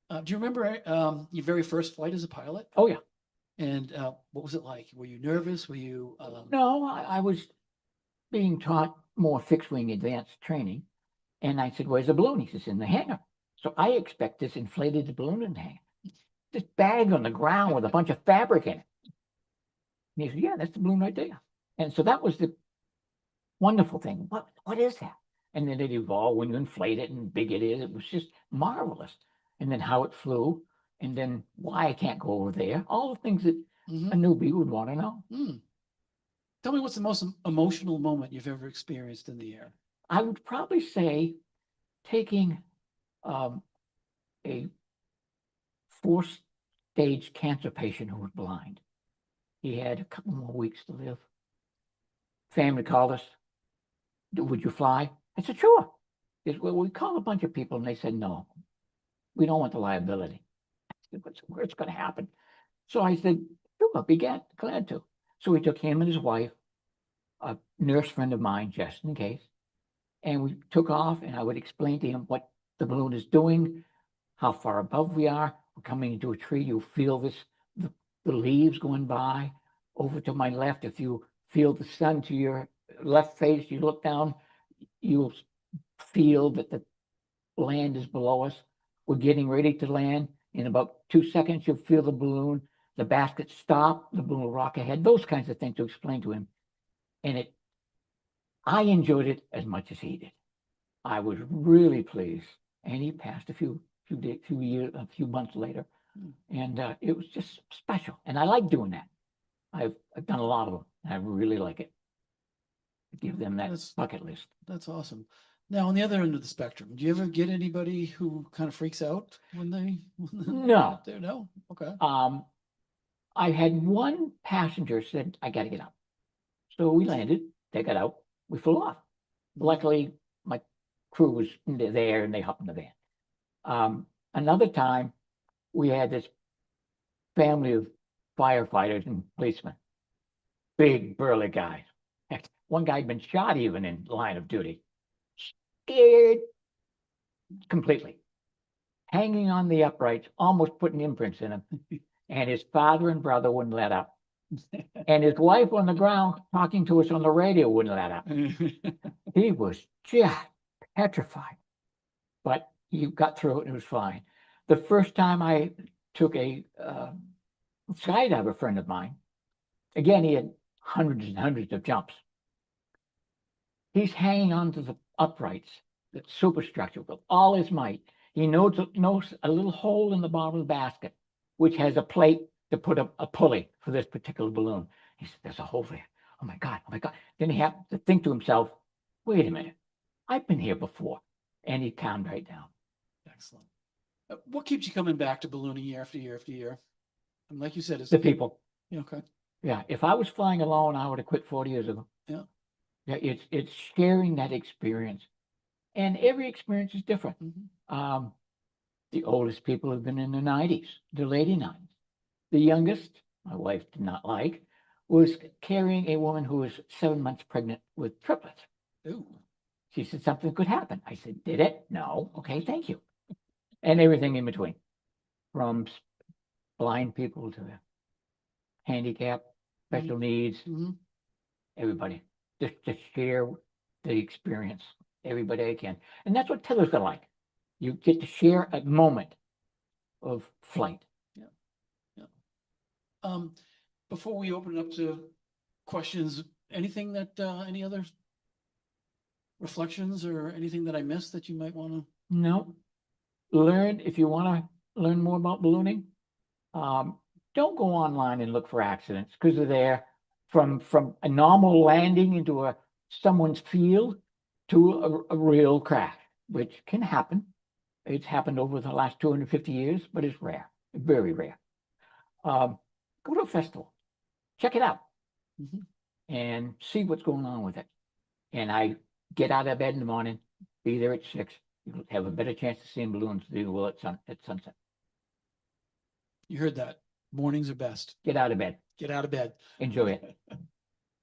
it. Do you remember your very first flight as a pilot? Oh, yeah. And what was it like? Were you nervous? Were you? No, I was being taught more fixed wing advanced training. And I said, where's the balloon? He says, in the hangar. So I expect this inflated balloon in the hangar. This bag on the ground with a bunch of fabric in it. And he said, yeah, that's the balloon right there. And so that was the wonderful thing. What is that? And then it evolved when you inflate it and big it is. It was just marvelous. And then how it flew, and then why I can't go over there. All the things that Mhm. a newbie would want to know. Tell me what's the most emotional moment you've ever experienced in the air? I would probably say taking a 4-stage cancer patient who was blind. He had a couple more weeks to live. Family called us. Would you fly? I said, sure. He said, well, we called a bunch of people and they said, no, we don't want the liability. I said, what's going to happen? So I said, sure, I'll be glad to. So we took him and his wife, a nurse friend of mine, just in case. And we took off, and I would explain to him what the balloon is doing, how far above we are. We're coming into a tree. You feel the leaves going by. Over to my left, if you feel the sun to your left face, you look down, you'll feel that the land is below us. We're getting ready to land. In about 2 seconds, you'll feel the balloon, the basket stop, the balloon will rock ahead, those kinds of things to explain to him. And I enjoyed it as much as he did. I was really pleased, and he passed a few months later, and it was just special. And I like doing that. I've done a lot of them. And I really like it. Give them that bucket list. That's awesome. Now, on the other end of the spectrum, do you ever get anybody who kind of freaks out when they No. out there? No. Okay. I had one passenger said, I got to get out. So we landed, they got out, we flew off. Luckily, my crew was there and they hopped in the van. Another time, we had this family of firefighters and policemen, big burly guys. Heck, one guy had been shot even in line of duty, scared completely, hanging on the uprights, almost putting imprints in him. And his father and brother wouldn't let up. And his wife on the ground talking to us on the radio wouldn't let up. He was just petrified, but he got through it and it was fine. The first time I took a skydiver friend of mine, again, he had hundreds and hundreds of jumps. He's hanging onto the uprights, the superstructure with all his might. He knows a little hole in the bottom of the basket, which has a plate to put a pulley for this particular balloon. He said, there's a hole there. Oh my God, oh my God. Then he had to think to himself, wait a minute, I've been here before. And he calmed right down. Excellent. What keeps you coming back to ballooning year after year after year? And like you said, it's The people. Yeah, okay. Yeah, if I was flying alone, I would have quit 40 years ago. Yeah. Yeah, it's sharing that experience. And every experience is different. Mhm. The oldest people have been in their 90s, the late 90s. The youngest, my wife did not like, was carrying a woman who was 7 months pregnant with triplets. Ooh. She said something could happen. I said, did it? No. Okay, thank you. And everything in between, from blind people to handicapped, special needs, Mhm. everybody. Just to share the experience, everybody I can. And that's what tethers are like. You get to share a moment of flight. Before we open it up to questions, anything that, any other reflections or anything that I missed that you might want to? No. Learn, if you want to learn more about ballooning, don't go online and look for accidents because they're there. From a normal landing into someone's field to a real crash, which can happen. It's happened over the last 250 years, but it's rare, very rare. Go to a festival, check it out, and see what's going on with it. And I get out of bed in the morning, be there at 6. You'll have a better chance of seeing balloons than you will at sunset. You heard that. Mornings are best. Get out of bed. Get out of bed. Enjoy it.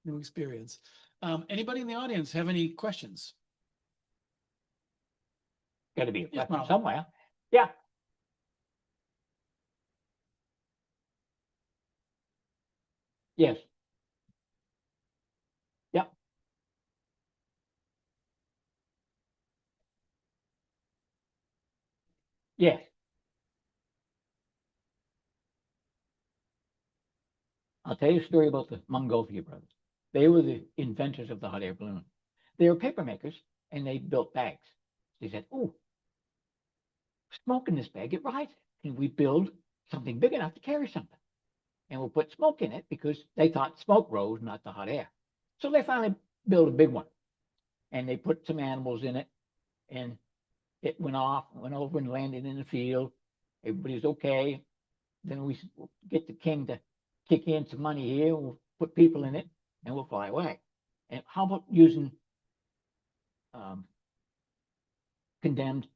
New experience. Anybody in the audience have any questions? Got to be a Yes, question Marla. somewhere. Yeah. Yes. Yep. Yes. I'll tell you a story about the Montgolfier brothers. They were the inventors of the hot air balloon. They were paper makers and they built bags. They said, oh, smoke in this bag, it rises. Can we build something big enough to carry something? And we'll put smoke in it because they thought smoke rose, not the hot air. So they finally built a big one. And they put some animals in it and it went off, went over and landed in the field. Everybody's okay. Then we get the king to kick in some money here. We'll put people in it and we'll fly away. And how about using condemned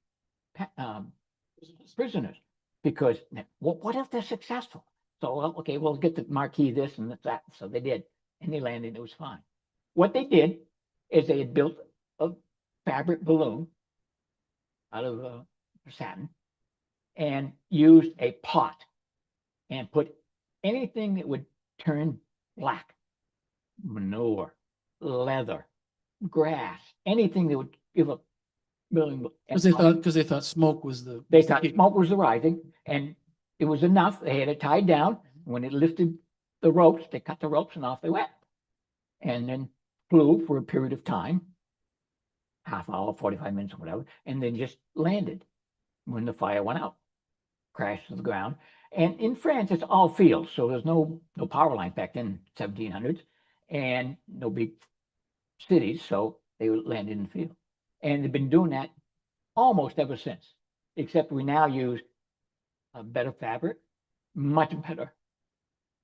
prisoners? Because what if they're successful? So, well, okay, we'll get the marquee this and that. So they did. And they landed. It was fine. What they did is they had built a fabric balloon out of satin and used a pot and put anything that would turn black, manure, leather, grass, anything that would give a building. Because they thought smoke was the. They thought smoke was arising, and it was enough. They had it tied down. When it lifted the ropes, they cut the ropes and off they went. And then flew for a period of time, half hour, 45 minutes or whatever, and then just landed when the fire went out, crashed to the ground. And in France, it's all fields, so there's no power lines back then, 1700s, and no big cities, so they landed in the field. And they've been doing that almost ever since, except we now use a better fabric, much better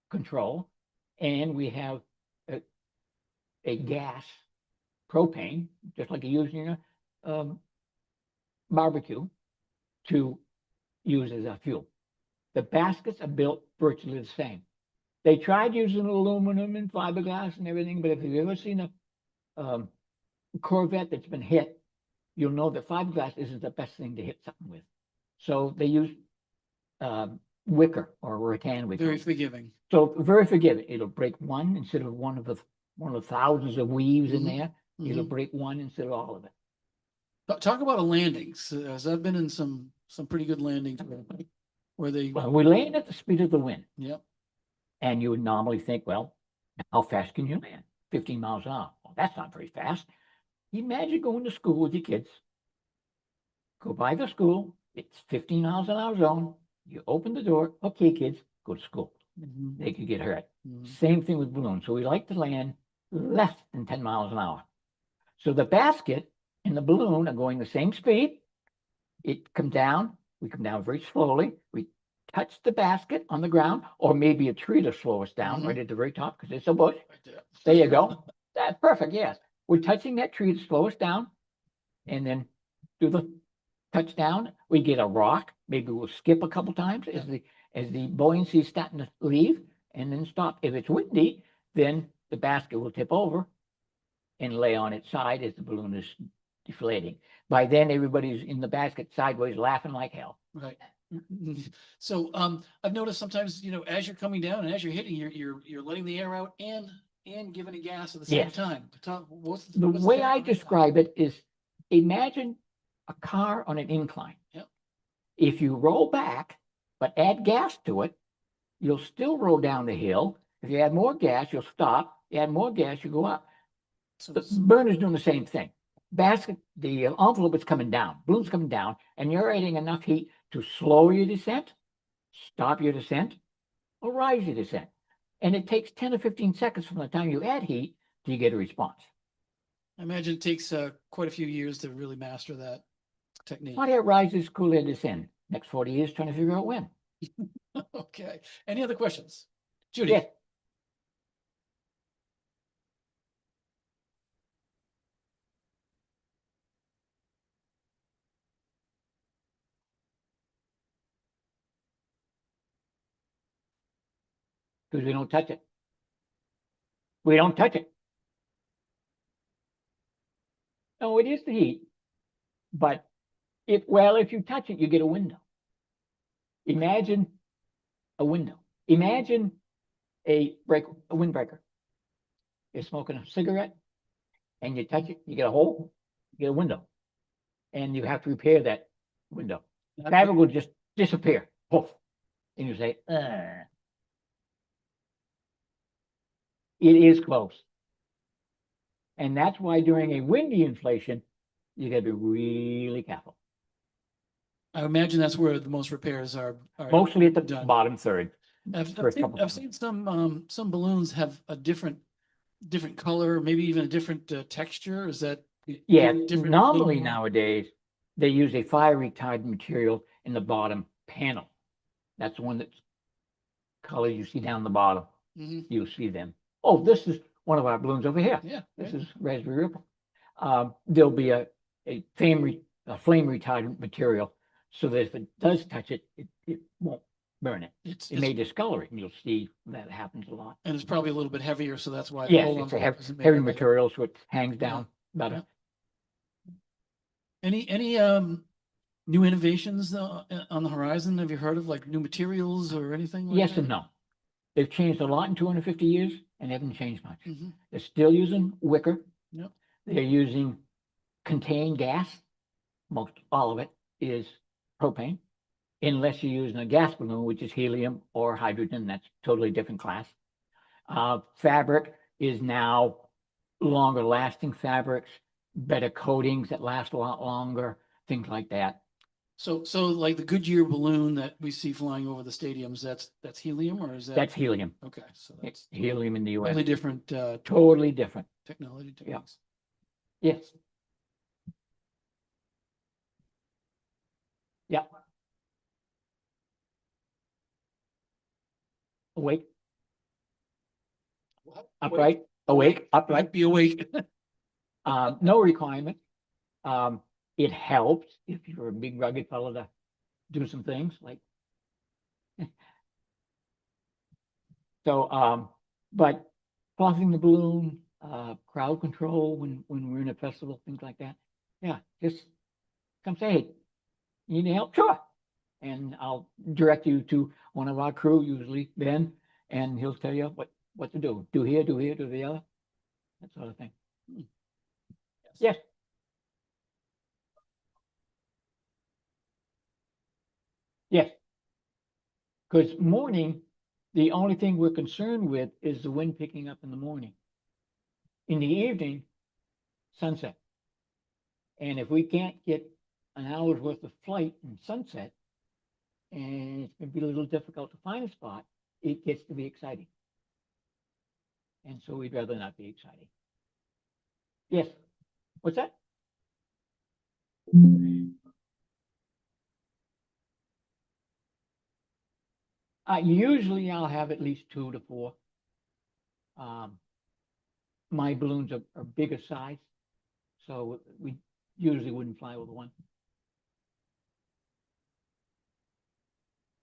control, and we have a gas propane, just like you use in your barbecue, to use as a fuel. The baskets are built virtually the same. They tried using aluminum and fiberglass and everything, but if you've ever seen a Corvette that's been hit, you'll know that fiberglass isn't the best thing to hit something with. So they use wicker or rattan wicker. Very forgiving. So very forgiving. It'll break one instead of one of the thousands of weaves in Mhm. there. It'll Mhm. break one instead of all of it. Talk about a landings, as I've been in some pretty good landings where they, Well, we land at the speed of the wind, yep, and you would normally think, well, how fast can you land? 15 miles an hour. Well, that's not very fast. Imagine going to school with your kids. Go by the school. It's 15 miles an hour zone. You open the door. Okay, kids, go to school. Mhm. They could get hurt. Mhm. Same thing with balloons. So we like to land less than 10 miles an hour. So the basket and the balloon are going the same speed. It comes down. We come down very slowly. We touch the basket on the ground, or maybe a tree to slow us down right at the very top because it's a bush. Right there. There you go. That's perfect. Yes. We're touching that tree to slow us down, and then do the touchdown. We get a rock. Maybe we'll skip a couple times as the buoyancy is starting to leave, and then stop. If it's windy, then the basket will tip over and lay on its side as the balloon is deflating. By then, everybody's in the basket sideways, laughing like hell. Right. So, I've noticed sometimes, as you're coming down and as you're hitting, you're letting the air out and giving it gas at the same Yes. time. The way I describe it is, imagine a car on an incline. Yep. If you roll back, but add gas to it, you'll still roll down the hill. If you add more gas, you'll stop. You add more gas, you go up. So The burner's doing the same thing. Basket, the envelope is coming down, balloon's coming down, and you're adding enough heat to slow your descent, stop your descent, or rise your descent. And it takes 10 or 15 seconds from the time you add heat till you get a response. I imagine it takes quite a few years to really master that technique. Hot air rises, cool air descends. Next 40 years, trying to figure out when. Okay. Any other questions? Judy? Yes. Because we don't touch it. We don't touch it. No, it is the heat. But if you touch it, you get a window. Imagine a window. Imagine a windbreaker. You're smoking a cigarette and you touch it, you get a hole, you get a window. And you have to repair that window. Fabric will just disappear. Poof. And you say, It is close. And that's why during a windy inflation, you gotta be really careful. I imagine that's where the most repairs are. Mostly at the done. bottom third. I've first seen, couple I've times. seen some balloons have a different color, maybe even a different texture. Is that? Yeah, different- normally little more- nowadays, they use a fire retardant material in the bottom panel. That's the one that's colors you see down the bottom. Mhm. You'll see them. Oh, this is one of our balloons over here. Yeah. This right. is raspberry ripple. There'll be a flame retardant material so that if it does touch it, it won't burn it. It's, It may discolor it, and you'll see that happens a lot. and it's probably a little bit heavier, so that's why. the Yes, whole it's a envelope isn't made heavy of it. material, so it hangs down better. Yeah. Any new innovations on the horizon? Have you heard of like new materials or anything like Yes that? and no. They've changed a lot in 250 years and haven't changed much. Mhm. They're still using wicker. Yep. They're using contained gas. Most all of it is propane, unless you're using a gas balloon, which is helium or hydrogen. That's totally different class. Fabric is now longer lasting fabrics, better coatings that last a lot longer, things like that. So like the Goodyear balloon that we see flying over the stadiums, that's helium, or is that? That's helium. Okay, so It's that's helium in the US. totally different Totally different. technology Yeah. techniques. Yes. Yeah. Awake, What? upright, awake, Might upright. be awake. No requirement. It helps if you're a big rugged fellow to do some things like. So, but fluffing the balloon, crowd control when we're in a festival, things like that. Yeah, just come say, hey, you need any help? Sure. And I'll direct you to one of our crew, usually Ben, and he'll tell you what to do. Do here, do the other, that sort of thing. Yes. Yes. Because morning, the only thing we're concerned with is the wind picking up in the morning. In the evening, sunset. And if we can't get an hour's worth of flight in sunset, and it's going to be a little difficult to find a spot, it gets to be exciting. And so we'd rather not be exciting. Yes. What's that? Usually I'll have at least 2 to 4. My balloons are bigger size, so we usually wouldn't fly over one.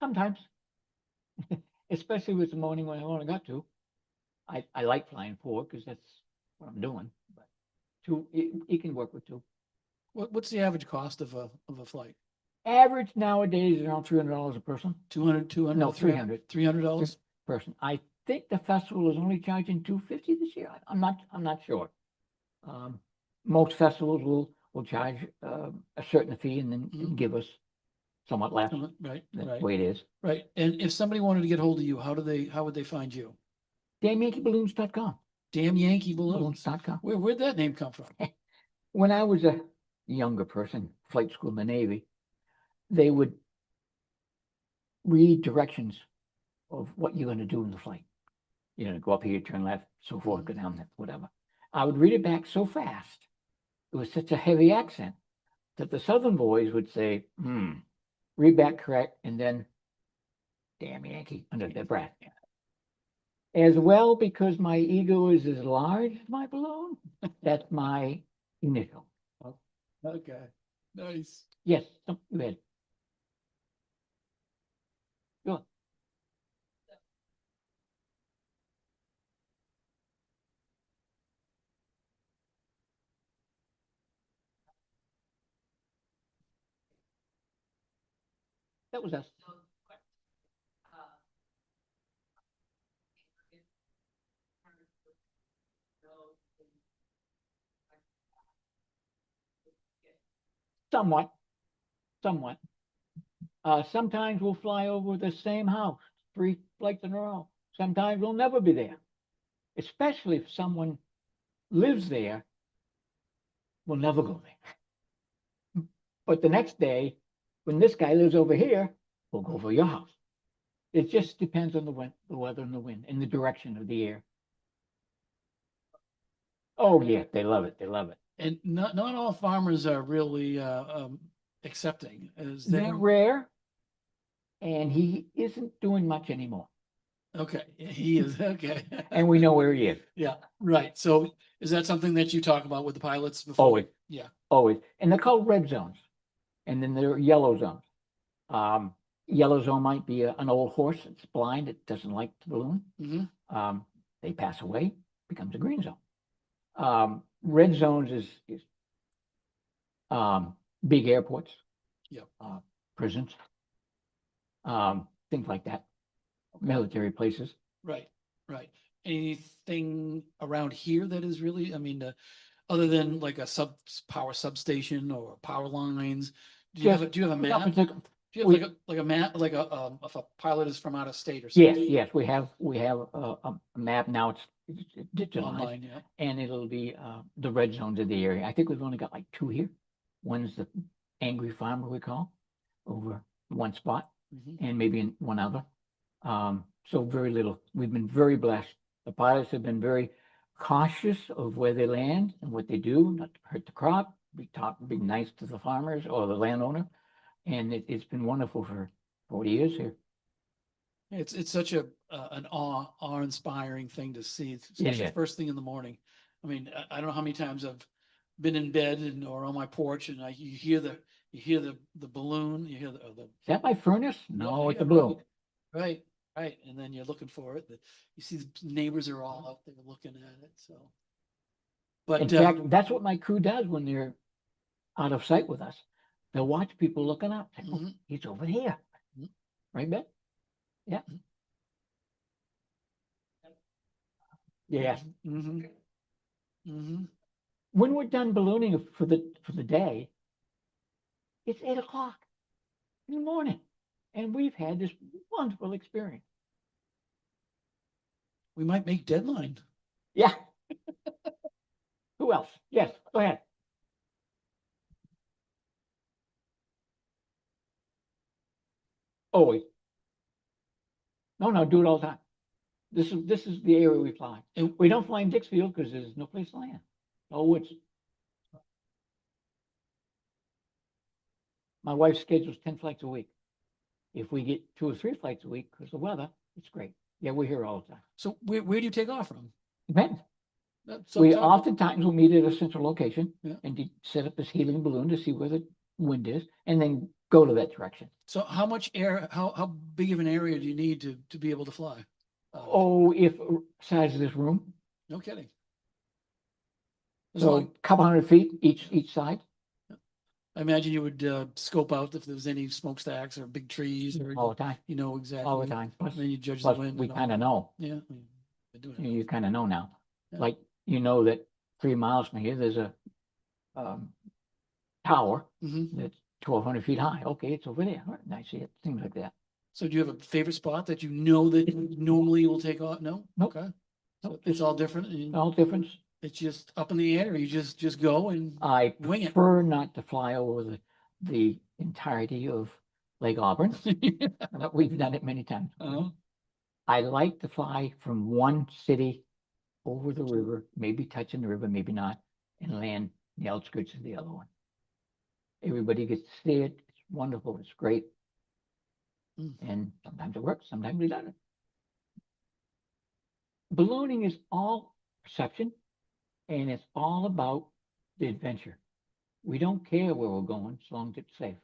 Sometimes, especially with the morning when I only got 2. I like flying 4 because that's what I'm doing. But 2, it can work with 2. What's the average cost of a flight? Average nowadays is around $300 a person. 200, No, 300. $300? Person. I think the festival is only charging $250 this year. I'm not sure. Most festivals will charge a certain fee and then give us somewhat less. Right, That's right, the way it is. right. And if somebody wanted to get hold of you, how would they find you? DamnYankeeBalloons.com. Damn Yankee Balloons. Balloons.com. Where'd that name come from? When I was a younger person, flight school in the Navy, they would read directions of what you're going to do in the flight. You know, go up here, turn left, so forth, go down that, whatever. I would read it back so fast. It was such a heavy accent that the Southern boys would say, read back correct, and then, damn Yankee, under their breath. As well, because my ego is as large as my balloon, that's my initial. Okay, nice. Yes, go ahead. Sure. That was us. Somewhat. Sometimes we'll fly over the same house 3 flights in a row. Sometimes we'll never be there, especially if someone lives there. We'll never go there. But the next day, when this guy lives over here, we'll go over your house. It just depends on the weather and the wind and the direction of the air. Oh yeah, they love it. They love it. And not all farmers are really accepting. They're rare, and he isn't doing much anymore. Okay, he is, okay. And we know where he is. Yeah, right. So is that something that you talk about with the pilots before? Always. Yeah. Always. And they're called red zones. And then there are yellow zones. Yellow zone might be an old horse that's blind, that doesn't like the balloon. Mhm. They pass away, becomes a green zone. Red zones is big airports. Yeah. Prisons. Things like that. Military places. Right, right. Anything around here that is really, I mean, other than like a power substation or power lines? Do you have a map? Do you have like a map, like if a pilot is from out of state or something? Yes, we have a map now. It's digitalized. Online, yeah. And it'll be the red zones of the area. I think we've only got like 2 here. One's the angry farmer, we call, over one spot, and maybe in one other. So very little. We've been very blessed. The pilots have been very cautious of where they land and what they do, not to hurt the crop, be nice to the farmers or the landowner. And it's been wonderful for 40 years here. It's such an awe-inspiring thing to see, especially Yeah. first thing in the morning. I mean, I don't know how many times been in bed and or on my porch and you hear the balloon, you hear the Is that my furnace? No, yeah, it's a balloon. right, right. And then you're looking for it. You see the neighbors are all out there looking at it, so. But In fact, that's what my crew does when they're out of sight with us. They'll watch people looking up. Say, oh, Mhm. he's over here. Mhm. Right, Ben? Yeah. Yes. hmm hmm When we're done ballooning for the day, it's 8 o'clock in the morning. And we've had this wonderful experience. we might make deadline. Yeah. Who else? Yes, go ahead. Always. No, do it all the time. This is the area we fly. And We don't fly in Dixfield because there's no place to land. Oh, it's. My wife schedules 10 flights a week. If we get 2 or 3 flights a week because of the weather, it's great. Yeah, we're here all the time. so where do you take off from? Depends. So We talk- oftentimes will meet at a central location Yeah. and set up this helium balloon to see where the wind is and then go to that direction. So how much air, how big of an area do you need to be able to fly? Oh, if size of this room, No kidding. As so a long, couple hundred feet each side I imagine you would scope out if there was any smokestacks or big trees or, all the time, you know, exactly. all the time. Plus, And then you judge the plus wind. we and all kind of that. know. Yeah. Been doing it. You kind of know now. Yeah. Like, you know that 3 miles from here, there's a tower Mhm. that's 1,200 feet high. Okay, it's over there. All right, I see it. Things like that. So do you have a favorite spot that you know that normally will take off? No? Nope. Okay. So Nope. it's all different and All difference. it's just up in the air, or you just go and I wing it. prefer not to fly over the entirety of Lake Auburn. But we've done it many times. Uh-huh. I like to fly from one city over the river, maybe touching the river, maybe not, and land in the outskirts of the other one. Everybody gets to see it. It's wonderful. It's great. Mm. And sometimes it works, sometimes it doesn't. Ballooning is all perception, and it's all about the adventure. We don't care where we're going as long as it's safe.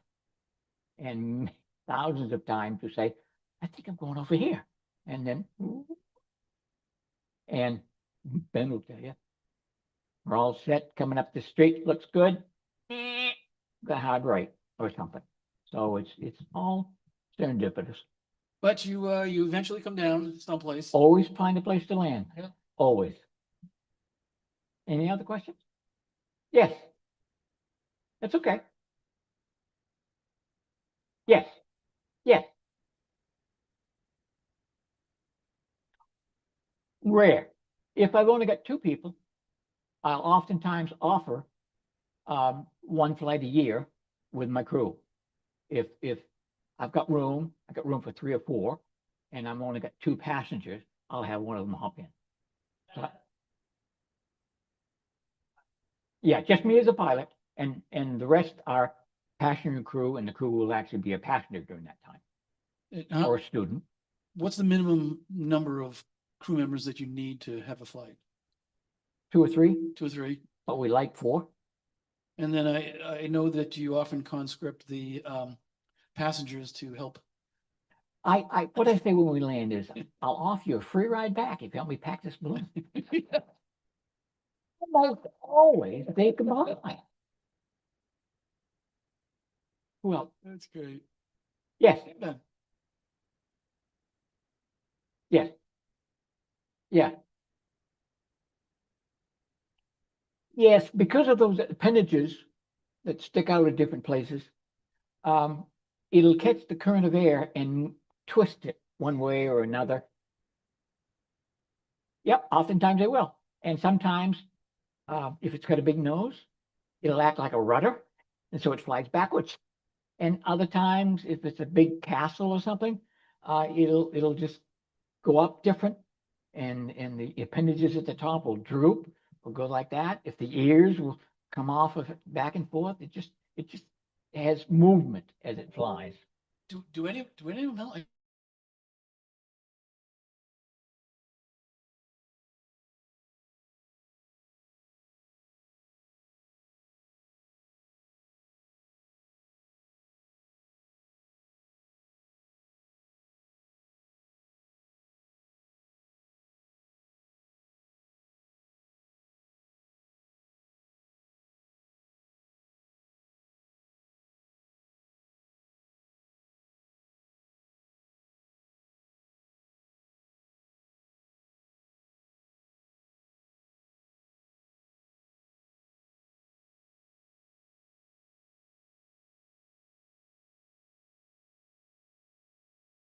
And thousands of times you say, I think I'm going over here. And then, and Ben will tell you, we're all set, coming up the street, looks good. Got hard right or something. So it's all serendipitous. But you eventually come down someplace. Always find a place to land. Yeah. Always. Any other questions? Yes. That's okay. Yes. Yes. Rare. If I've only got 2 people, I'll oftentimes offer one flight a year with my crew. If I've got room for 3 or 4, and I'm only got 2 passengers, I'll have one of them hop in. So, yeah, just me as a pilot, and the rest are passenger crew, and the crew will actually be a passenger during that time or a student. What's the minimum number of crew members that you need to have a flight? 2 or 3, 2 or 3? but we like 4. And then I know that you often conscript the passengers to help. What I say when we land is, I'll offer you a free ride back if you help me pack this balloon. Almost always they comply. Well, That's great. yes, Yeah. yes, yeah. Yes, because of those appendages that stick out at different places, it'll catch the current of air and twist it one way or another. Yep, oftentimes they will. And sometimes, if it's got a big nose, it'll act like a rudder, and so it flies backwards. And other times, if it's a big castle or something, it'll just go up different, and the appendages at the top will droop, will go like that. If the ears will come off of it back and forth, it just has movement as it flies. Do any of them